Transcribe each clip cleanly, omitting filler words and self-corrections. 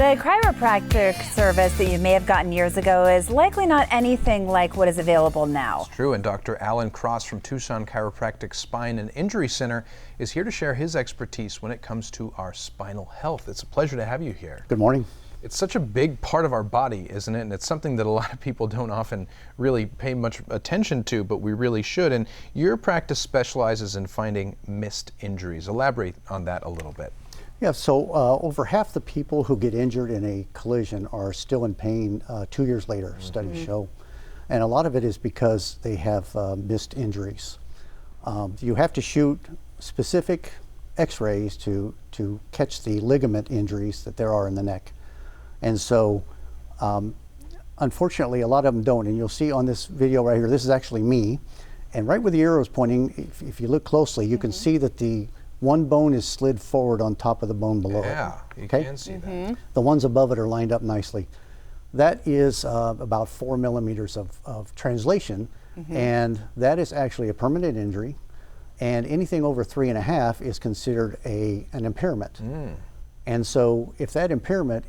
The chiropractic service that you may have gotten years ago is likely not anything like what is available now. It's true, and Dr. Alan Cross from Tucson Chiropractic Spine and Injury Center is here to share his expertise when it comes to our spinal health. It's a pleasure to have you here. Good morning. It's such a big part of our body, isn't it? And it's something that a lot of people don't often really pay much attention to, but we really should. And your practice specializes in finding missed injuries. Elaborate on that a little bit. Yeah, so over half the people who get injured in a collision are still in pain 2 years later, studies show. And a lot of it is because they have missed injuries. You have to shoot specific x-rays to catch the ligament injuries that there are in the neck. And so, unfortunately, a lot of them don't. And you'll see on this video right here, this is actually me. And right where the arrow is pointing, if you look closely, you can see that the one bone is slid forward on top of the bone below it. Yeah, you can see that. The ones above it are lined up nicely. That is about 4 millimeters of translation, and that is actually a permanent injury. And anything over 3.5 is considered an impairment. And so if that impairment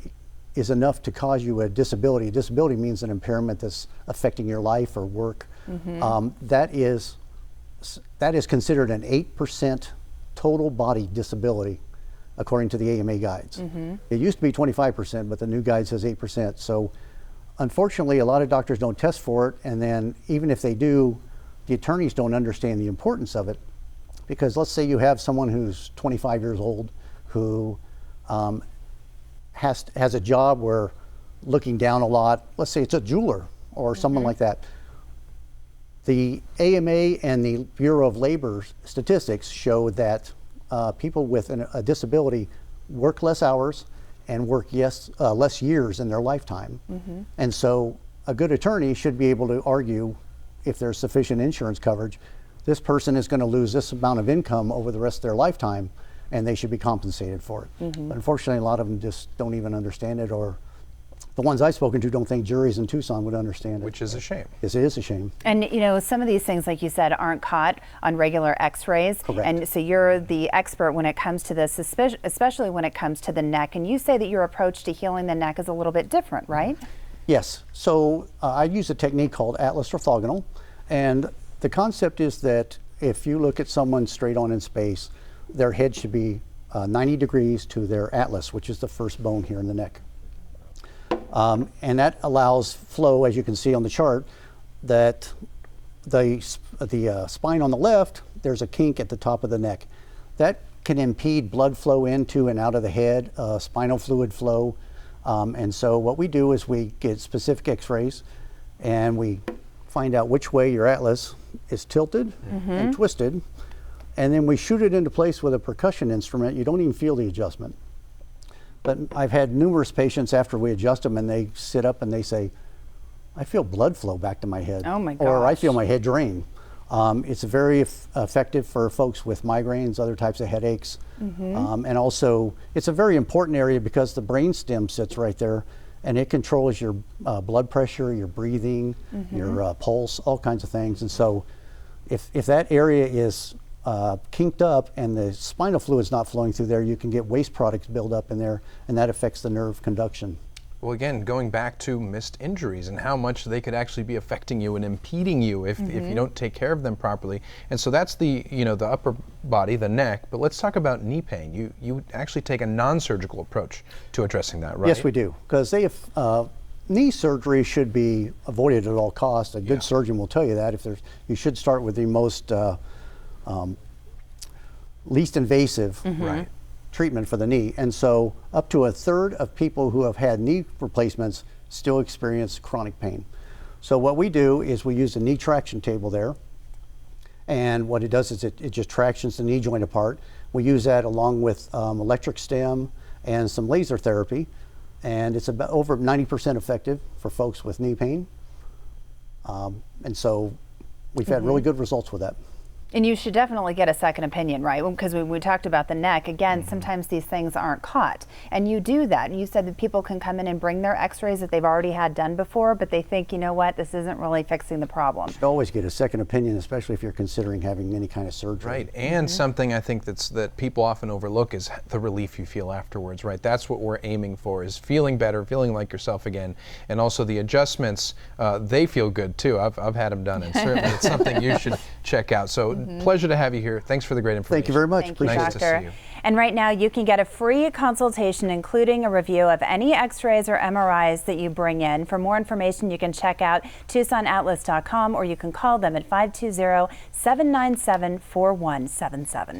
is enough to cause you a disability means an impairment that's affecting your life or work, that is considered an 8% total body disability according to the AMA guides. It used to be 25%, but the new guide says 8%. So unfortunately, a lot of doctors don't test for it, and then even if they do, the attorneys don't understand the importance of it. Because let's say you have someone who's 25 years old who has a job where looking down a lot, let's say it's a jeweler or someone like that. The AMA and the Bureau of Labor statistics show that people with a disability work less hours and work less years in their lifetime. And so a good attorney should be able to argue, if there's sufficient insurance coverage, this person is going to lose this amount of income over the rest of their lifetime, and they should be compensated for it. But unfortunately, a lot of them just don't even understand it, or the ones I've spoken to don't think juries in Tucson would understand it. Which is a shame. Yes, it is a shame. And you know, some of these things, like you said, aren't caught on regular x-rays. Correct. And so you're the expert when it comes to this, especially when it comes to the neck. And you say that your approach to healing the neck is a little bit different, right? Yes. So I use a technique called atlas orthogonal. And the concept is that if you look at someone straight on in space, their head should be 90 degrees to their atlas, which is the first bone here in the neck. And that allows flow, as you can see on the chart, that the spine on the left, there's a kink at the top of the neck. That can impede blood flow into and out of the head, spinal fluid flow. And so what we do is we get specific x-rays and we find out which way your atlas is tilted and twisted. And then we shoot it into place with a percussion instrument. You don't even feel the adjustment. But I've had numerous patients after we adjust them and they sit up and they say, I feel blood flow back to my head. Oh my gosh. Or I feel my head drain. It's very effective for folks with migraines, other types of headaches. And also, it's a very important area because the brainstem sits right there and it controls your blood pressure, your breathing, your pulse, all kinds of things. And so if that area is kinked up and the spinal fluid is not flowing through there, you can get waste products build up in there, and that affects the nerve conduction. Well, again, going back to missed injuries and how much they could actually be affecting you and impeding you if you don't take care of them properly. And so that's the upper body, the neck. But let's talk about knee pain. You actually take a non-surgical approach to addressing that, right? Yes, we do, because knee surgery should be avoided at all costs. A good surgeon will tell you that. You should start with the most least invasive treatment for the knee. And so up to 1/3 of people who have had knee replacements still experience chronic pain. So what we do is we use a knee traction table there. And what it does is it just tractions the knee joint apart. We use that along with electric stem and some laser therapy. And it's about over 90% effective for folks with knee pain. And so we've had really good results with that. And you should definitely get a second opinion, right? Because when we talked about the neck, again, sometimes these things aren't caught. And you do that. And you said that people can come in and bring their x-rays that they've already had done before, but they think, you know what, this isn't really fixing the problem. You always get a second opinion, especially if you're considering having any kind of surgery. Right, and something I think that people often overlook is the relief you feel afterwards, right? That's what we're aiming for, is feeling better, feeling like yourself again, and also the adjustments, they feel good too. I've had them done, and certainly it's something you should check out. So pleasure to have you here. Thanks for the great information. Thank you very much. Thank you, Appreciate Nice it. to see doctor. you. And right now you can get a free consultation, including a review of any x-rays or MRIs that you bring in. For more information, you can check out TucsonAtlas.com, or you can call them at 520-797-4177.